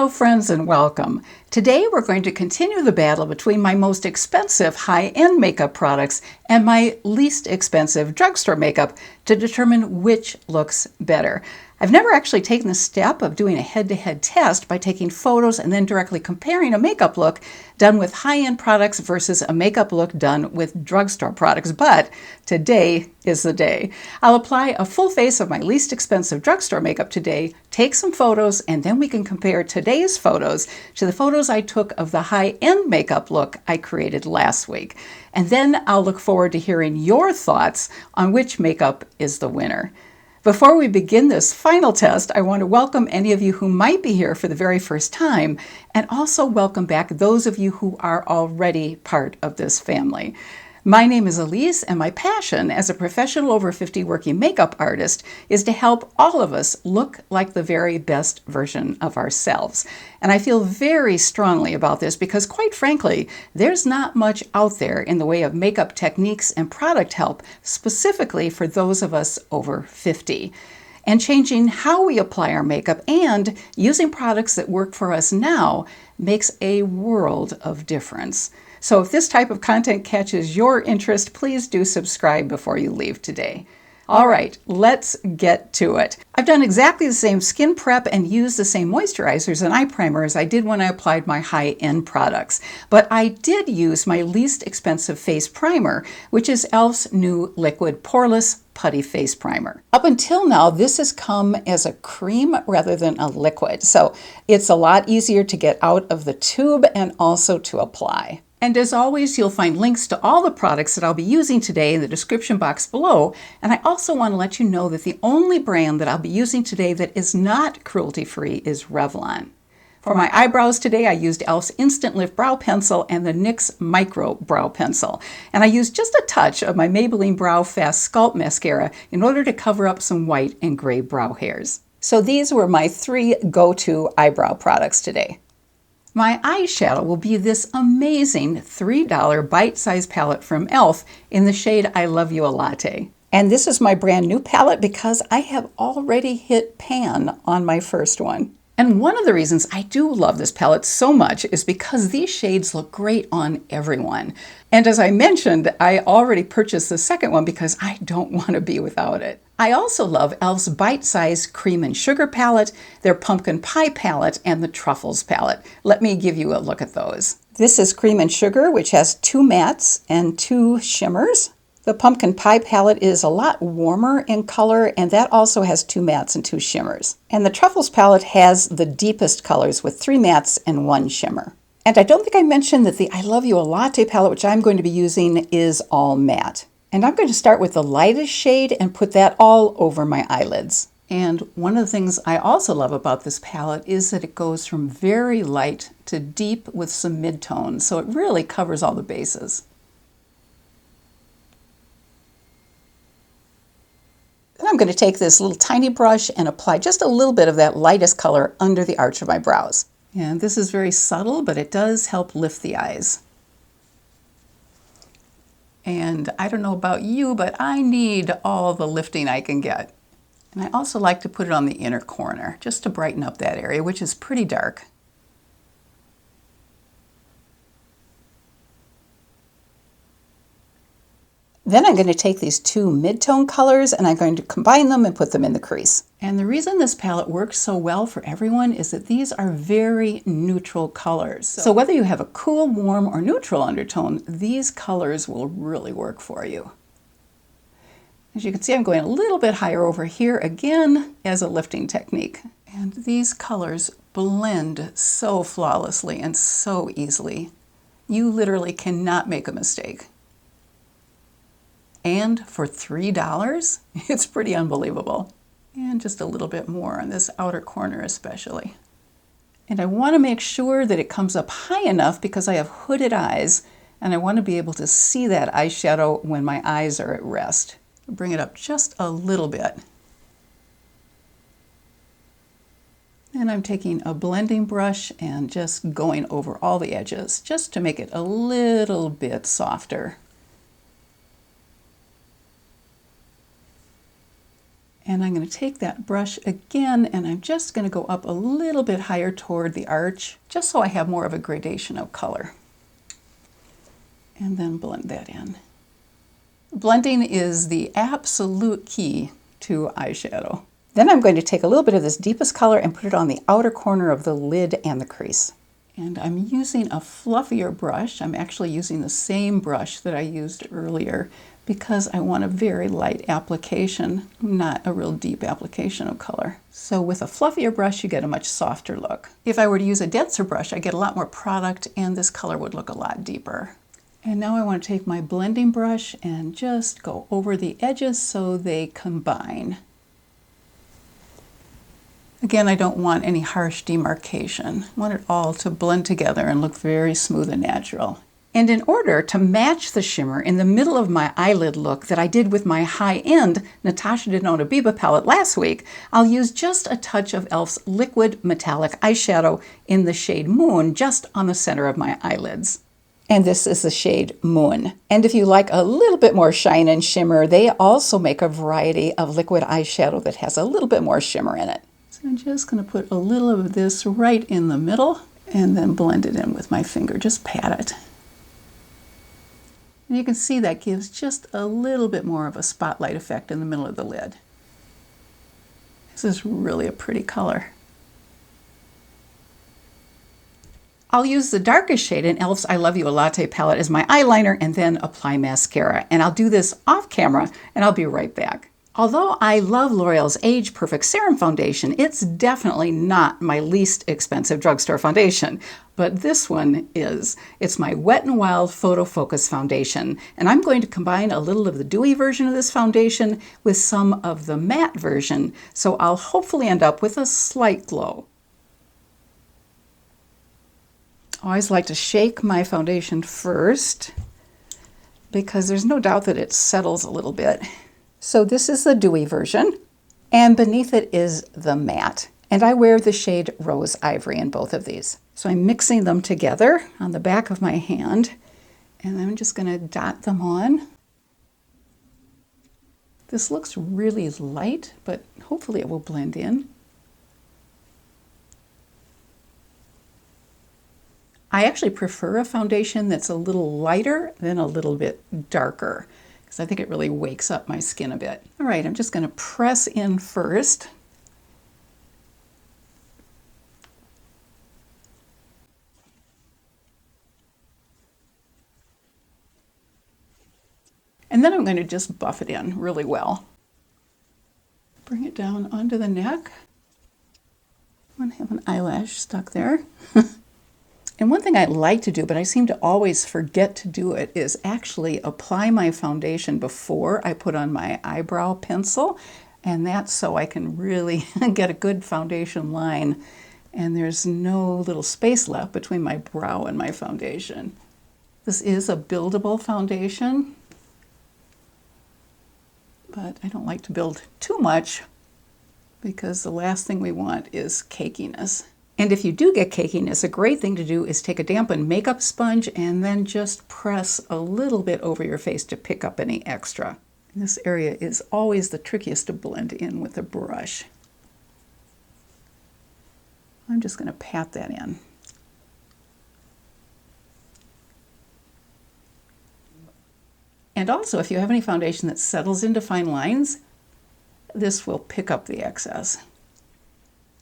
Hello friends and welcome. Today we're going to continue the battle between my most expensive high-end makeup products and my least expensive drugstore makeup to determine which looks better. I've never actually taken the step of doing a head-to-head test by taking photos and then directly comparing a makeup look done with high-end products versus a makeup look done with drugstore products, but today is the day. I'll apply a full face of my least expensive drugstore makeup today, take some photos, and then we can compare today's photos to the photos I took of the high-end makeup look I created last week. And then I'll look forward to hearing your thoughts on which makeup is the winner. Before we begin this final test, I want to welcome any of you who might be here for the very first time, and also welcome back those of you who are already part of this family. My name is Elise, and my passion as a professional over 50 working makeup artist is to help all of us look like the very best version of ourselves. And I feel very strongly about this because, quite frankly, there's not much out there in the way of makeup techniques and product help specifically for those of us over 50. And changing how we apply our makeup and using products that work for us now makes a world of difference. So if this type of content catches your interest, please do subscribe before you leave today. All right, let's get to it. I've done exactly the same skin prep and used the same moisturizers and eye primer as I did when I applied my high-end products. But I did use my least expensive face primer, which is e.l.f.'s new liquid poreless putty face primer. Up until now, this has come as a cream rather than a liquid, so it's a lot easier to get out of the tube and also to apply. And as always, you'll find links to all the products that I'll be using today in the description box below. And I also want to let you know that the only brand that I'll be using today that is not cruelty-free is Revlon. For my eyebrows today, I used e.l.f.'s Instant Lift Brow Pencil and the NYX Micro Brow Pencil. And I used just a touch of my Maybelline Brow Fast Sculpt Mascara in order to cover up some white and gray brow hairs. So these were my three go-to eyebrow products today. My eyeshadow will be this amazing $3 bite-sized palette from e.l.f. in the shade I Love You a Latte. And this is my brand new palette because I have already hit pan on my first one. And one of the reasons I do love this palette so much is because these shades look great on everyone. And as I mentioned, I already purchased the second one because I don't want to be without it. I also love e.l.f.'s bite-sized cream and sugar palette, their pumpkin pie palette, and the truffles palette. Let me give you a look at those. This is cream and sugar, which has 2 mattes and 2 shimmers. The pumpkin pie palette is a lot warmer in color, and that also has 2 mattes and 2 shimmers. And the truffles palette has the deepest colors with 3 mattes and 1 shimmer. And I don't think I mentioned that the I Love You a Latte palette, which I'm going to be using, is all matte. And I'm going to start with the lightest shade and put that all over my eyelids. And one of the things I also love about this palette is that it goes from very light to deep with some mid-tones, so it really covers all the bases. Then I'm going to take this little tiny brush and apply just a little bit of that lightest color under the arch of my brows. And this is very subtle, but it does help lift the eyes. And I don't know about you, but I need all the lifting I can get. And I also like to put it on the inner corner, just to brighten up that area, which is pretty dark. Then I'm going to take these 2 mid-tone colors and I'm going to combine them and put them in the crease. And the reason this palette works so well for everyone is that these are very neutral colors. So whether you have a cool, warm, or neutral undertone, these colors will really work for you. As you can see, I'm going a little bit higher over here again as a lifting technique. And these colors blend so flawlessly and so easily. You literally cannot make a mistake. And for $3, it's pretty unbelievable. And just a little bit more on this outer corner especially. And I want to make sure that it comes up high enough because I have hooded eyes and I want to be able to see that eyeshadow when my eyes are at rest. Bring it up just a little bit. And I'm taking a blending brush and just going over all the edges just to make it a little bit softer. And I'm going to take that brush again, and I'm just going to go up a little bit higher toward the arch, just so I have more of a gradation of color. And then blend that in. Blending is the absolute key to eyeshadow. Then I'm going to take a little bit of this deepest color and put it on the outer corner of the lid and the crease. And I'm using a fluffier brush. I'm actually using the same brush that I used earlier because I want a very light application, not a real deep application of color. So with a fluffier brush, you get a much softer look. If I were to use a denser brush, I get a lot more product and this color would look a lot deeper. And now I want to take my blending brush and just go over the edges so they combine. Again, I don't want any harsh demarcation. I want it all to blend together and look very smooth and natural. And in order to match the shimmer in the middle of my eyelid look that I did with my high-end Natasha Denona Biba palette last week, I'll use just a touch of e.l.f.'s liquid metallic eyeshadow in the shade Moon just on the center of my eyelids. And this is the shade Moon. And if you like a little bit more shine and shimmer, they also make a variety of liquid eyeshadow that has a little bit more shimmer in it. So I'm just going to put a little of this right in the middle and then blend it in with my finger. Just pat it. And you can see that gives just a little bit more of a spotlight effect in the middle of the lid. This is really a pretty color. I'll use the darkest shade in e.l.f.'s I Love You a Latte palette as my eyeliner and then apply mascara. And I'll do this off camera and I'll be right back. Although I love L'Oreal's Age Perfect Serum Foundation, it's definitely not my least expensive drugstore foundation. But this one is. It's my Wet n Wild Photo Focus Foundation. And I'm going to combine a little of the dewy version of this foundation with some of the matte version. So I'll hopefully end up with a slight glow. I always like to shake my foundation first because there's no doubt that it settles a little bit. So this is the dewy version, and beneath it is the matte. And I wear the shade Rose Ivory in both of these. So I'm mixing them together on the back of my hand, and I'm just going to dot them on. This looks really light, but hopefully it will blend in. I actually prefer a foundation that's a little lighter than a little bit darker, because I think it really wakes up my skin a bit. All right, I'm just going to press in first. And then I'm going to just buff it in really well. Bring it down onto the neck. I'm going to have an eyelash stuck there. And one thing I like to do, but I seem to always forget to do it, is actually apply my foundation before I put on my eyebrow pencil. And that's so I can really get a good foundation line. And there's no little space left between my brow and my foundation. This is a buildable foundation, but I don't like to build too much because the last thing we want is cakiness. And if you do get cakiness, a great thing to do is take a dampened makeup sponge and then just press a little bit over your face to pick up any extra. And this area is always the trickiest to blend in with a brush. I'm just going to pat that in. And also, if you have any foundation that settles into fine lines, this will pick up the excess.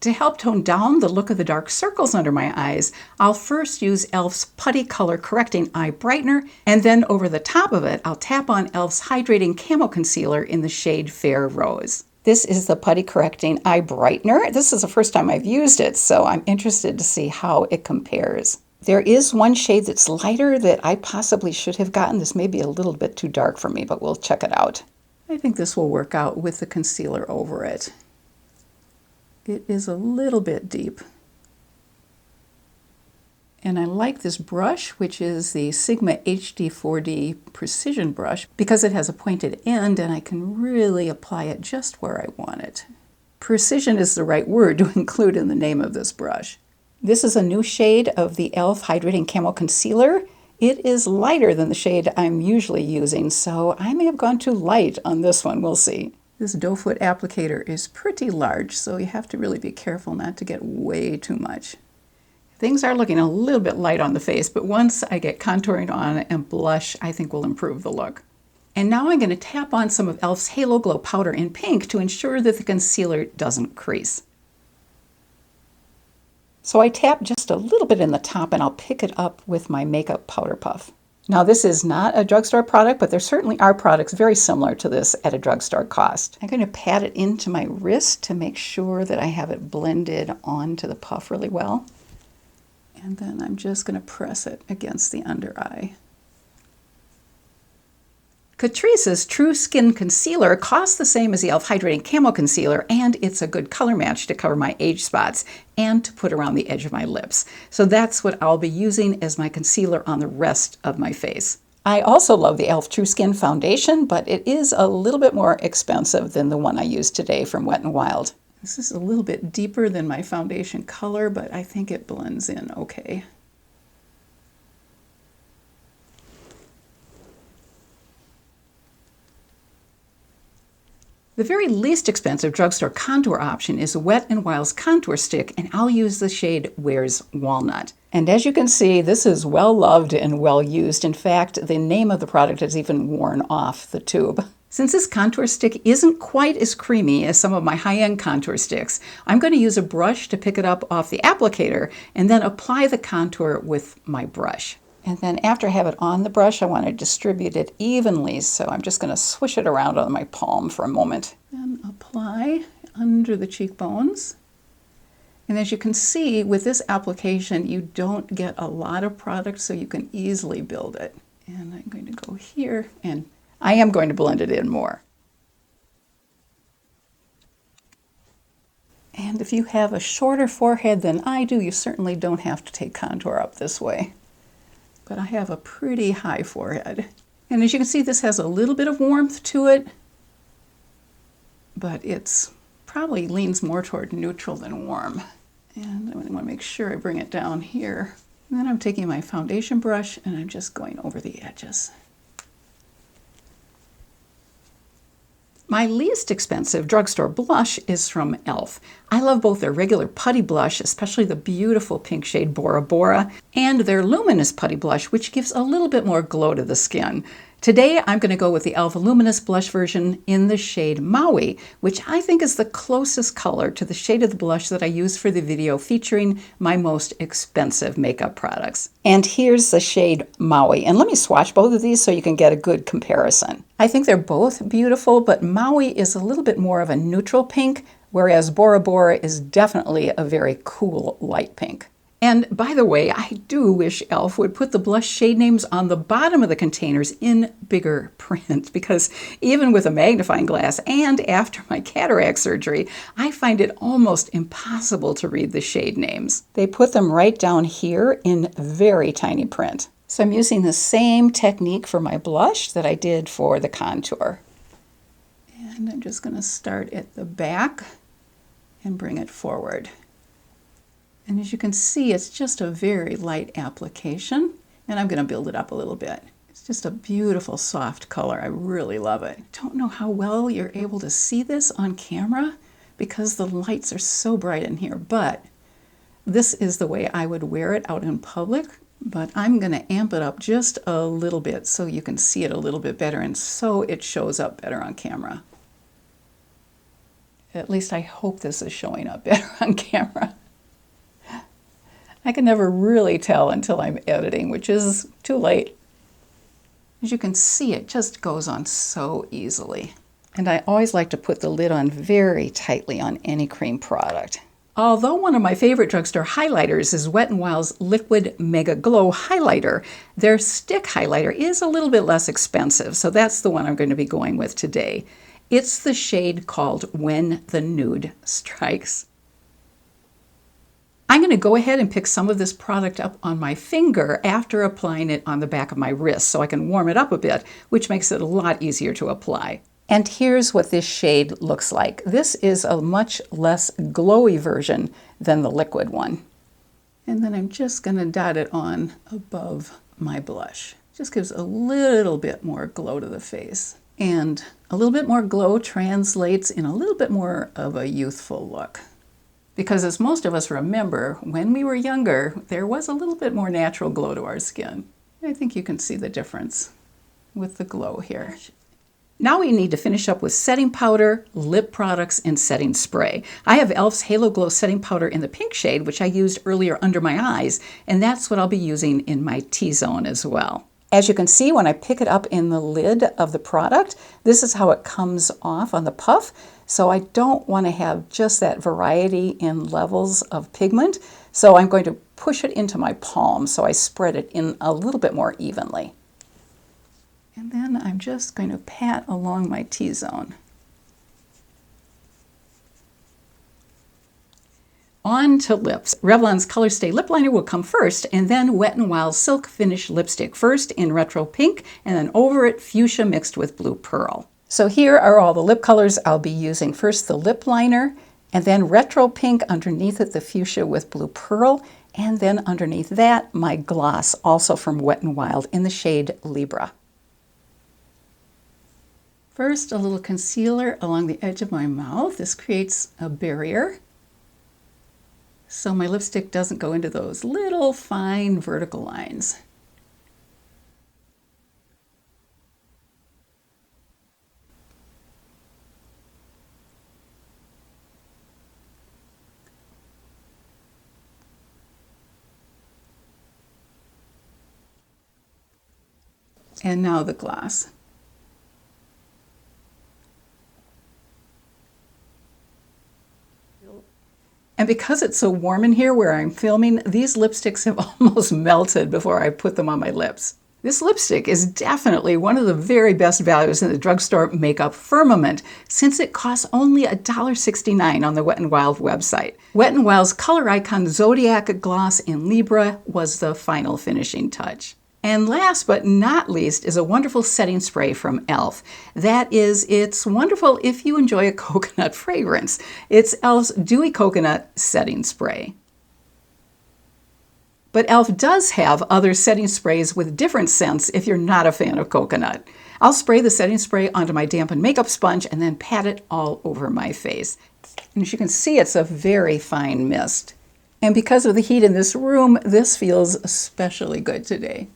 To help tone down the look of the dark circles under my eyes, I'll first use e.l.f.'s Putty Color Correcting Eye Brightener, and then over the top of it, I'll tap on e.l.f.'s Hydrating Camo Concealer in the shade Fair Rose. This is the Putty Correcting Eye Brightener. This is the first time I've used it, so I'm interested to see how it compares. There is one shade that's lighter that I possibly should have gotten. This may be a little bit too dark for me, but we'll check it out. I think this will work out with the concealer over it. It is a little bit deep. And I like this brush, which is the Sigma HD4D Precision Brush, because it has a pointed end and I can really apply it just where I want it. Precision is the right word to include in the name of this brush. This is a new shade of the e.l.f. Hydrating Camo Concealer. It is lighter than the shade I'm usually using, so I may have gone too light on this one. We'll see. This doe foot applicator is pretty large, so you have to really be careful not to get way too much. Things are looking a little bit light on the face, but once I get contouring on and blush, I think will improve the look. And now I'm going to tap on some of e.l.f.'s Halo Glow powder in pink to ensure that the concealer doesn't crease. So I tap just a little bit in the top and I'll pick it up with my makeup powder puff. Now this is not a drugstore product, but there certainly are products very similar to this at a drugstore cost. I'm going to pat it into my wrist to make sure that I have it blended onto the puff really well. And then I'm just going to press it against the under eye. Catrice's True Skin Concealer costs the same as the e.l.f. Hydrating Camo Concealer, and it's a good color match to cover my age spots and to put around the edge of my lips. So that's what I'll be using as my concealer on the rest of my face. I also love the e.l.f. True Skin Foundation, but it is a little bit more expensive than the one I used today from Wet n Wild. This is a little bit deeper than my foundation color, but I think it blends in okay. The very least expensive drugstore contour option is Wet n Wild's Contour Stick, and I'll use the shade Where's Walnut. And as you can see, this is well loved and well used. In fact, the name of the product has even worn off the tube. Since this contour stick isn't quite as creamy as some of my high-end contour sticks, I'm going to use a brush to pick it up off the applicator and then apply the contour with my brush. And then after I have it on the brush, I want to distribute it evenly, so I'm just going to swish it around on my palm for a moment. Then apply under the cheekbones. And as you can see, with this application, you don't get a lot of product, so you can easily build it. And I'm going to go here, and I am going to blend it in more. And if you have a shorter forehead than I do, you certainly don't have to take contour up this way. But I have a pretty high forehead. And as you can see, this has a little bit of warmth to it, but it's probably leans more toward neutral than warm. And I want to make sure I bring it down here. And then I'm taking my foundation brush and I'm just going over the edges. My least expensive drugstore blush is from e.l.f. I love both their regular putty blush, especially the beautiful pink shade Bora Bora, and their luminous putty blush, which gives a little bit more glow to the skin. Today, I'm going to go with the e.l.f. Luminous Blush version in the shade Maui, which I think is the closest color to the shade of the blush that I used for the video featuring my most expensive makeup products. And here's the shade Maui. And let me swatch both of these so you can get a good comparison. I think they're both beautiful, but Maui is a little bit more of a neutral pink, whereas Bora Bora is definitely a very cool light pink. And by the way, I do wish e.l.f. would put the blush shade names on the bottom of the containers in bigger print, because even with a magnifying glass and after my cataract surgery, I find it almost impossible to read the shade names. They put them right down here in very tiny print. So I'm using the same technique for my blush that I did for the contour. And I'm just going to start at the back and bring it forward. And as you can see, it's just a very light application, and I'm going to build it up a little bit. It's just a beautiful soft color. I really love it. Don't know how well you're able to see this on camera because the lights are so bright in here, but this is the way I would wear it out in public. But I'm going to amp it up just a little bit so you can see it a little bit better and so it shows up better on camera. At least I hope this is showing up better on camera. I can never really tell until I'm editing, which is too late. As you can see, it just goes on so easily. And I always like to put the lid on very tightly on any cream product. Although one of my favorite drugstore highlighters is Wet n Wild's Liquid Mega Glow Highlighter, their stick highlighter is a little bit less expensive, so that's the one I'm going to be going with today. It's the shade called When the Nude Strikes. I'm going to go ahead and pick some of this product up on my finger after applying it on the back of my wrist so I can warm it up a bit, which makes it a lot easier to apply. And here's what this shade looks like. This is a much less glowy version than the liquid one. And then I'm just going to dot it on above my blush. Just gives a little bit more glow to the face. And a little bit more glow translates in a little bit more of a youthful look. Because as most of us remember, when we were younger, there was a little bit more natural glow to our skin. I think you can see the difference with the glow here. Now we need to finish up with setting powder, lip products, and setting spray. I have e.l.f.'s Halo Glow setting powder in the pink shade, which I used earlier under my eyes, and that's what I'll be using in my T-zone as well. As you can see, when I pick it up in the lid of the product, this is how it comes off on the puff. So I don't want to have just that variety in levels of pigment. So I'm going to push it into my palm so I spread it in a little bit more evenly. And then I'm just going to pat along my T-zone. On to lips. Revlon's Color Stay Lip Liner will come first, and then Wet n Wild Silk Finish Lipstick first in Retro Pink, and then over it Fuchsia mixed with Blue Pearl. So here are all the lip colors I'll be using. First the lip liner, and then Retro Pink, underneath it the Fuchsia with Blue Pearl, and then underneath that my gloss, also from Wet n Wild in the shade Libra. First, a little concealer along the edge of my mouth. This creates a barrier, so my lipstick doesn't go into those little fine vertical lines. And now the gloss. And because it's so warm in here where I'm filming, these lipsticks have almost melted before I put them on my lips. This lipstick is definitely one of the very best values in the drugstore makeup firmament, since it costs only $1.69 on the Wet n Wild website. Wet n Wild's Color Icon Zodiac Gloss in Libra was the final finishing touch. And last but not least is a wonderful setting spray from e.l.f. That is, it's wonderful if you enjoy a coconut fragrance. It's e.l.f.'s Dewy Coconut Setting Spray. But e.l.f. does have other setting sprays with different scents if you're not a fan of coconut. I'll spray the setting spray onto my dampened makeup sponge and then pat it all over my face. And as you can see, it's a very fine mist. And because of the heat in this room, this feels especially good today.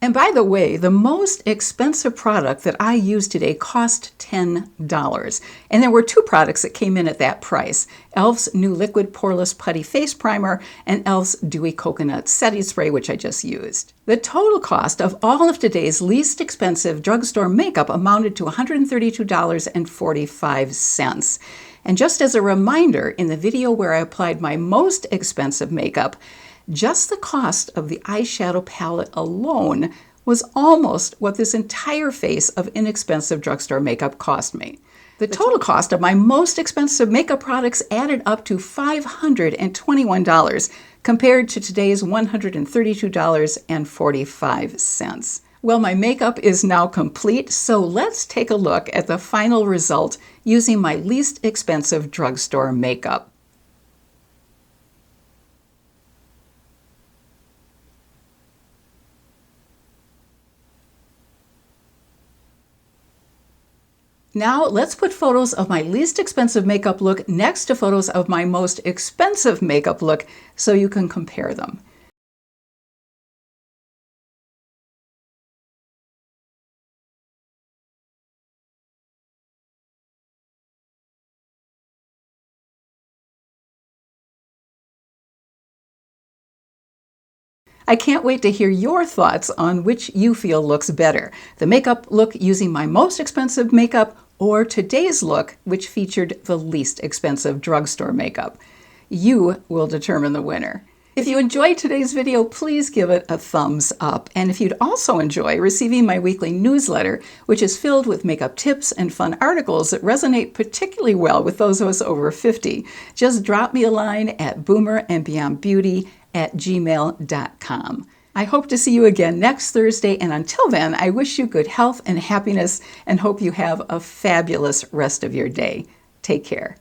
And by the way, the most expensive product that I used today cost $10. And there were two products that came in at that price. e.l.f.'s new Liquid Poreless Putty Face Primer and e.l.f.'s Dewy Coconut Setting Spray, which I just used. The total cost of all of today's least expensive drugstore makeup amounted to $132.45. And just as a reminder, in the video where I applied my most expensive makeup, just the cost of the eyeshadow palette alone was almost what this entire face of inexpensive drugstore makeup cost me. The total cost of my most expensive makeup products added up to $521 compared to today's $132.45. Well, my makeup is now complete, so let's take a look at the final result using my least expensive drugstore makeup. Now let's put photos of my least expensive makeup look next to photos of my most expensive makeup look so you can compare them. I can't wait to hear your thoughts on which you feel looks better. The makeup look using my most expensive makeup or today's look, which featured the least expensive drugstore makeup. You will determine the winner. If you enjoyed today's video, please give it a thumbs up. And if you'd also enjoy receiving my weekly newsletter, which is filled with makeup tips and fun articles that resonate particularly well with those of us over 50, just drop me a line at boomerandbeyondbeauty@gmail.com. I hope to see you again next Thursday, and until then, I wish you good health and happiness and hope you have a fabulous rest of your day. Take care.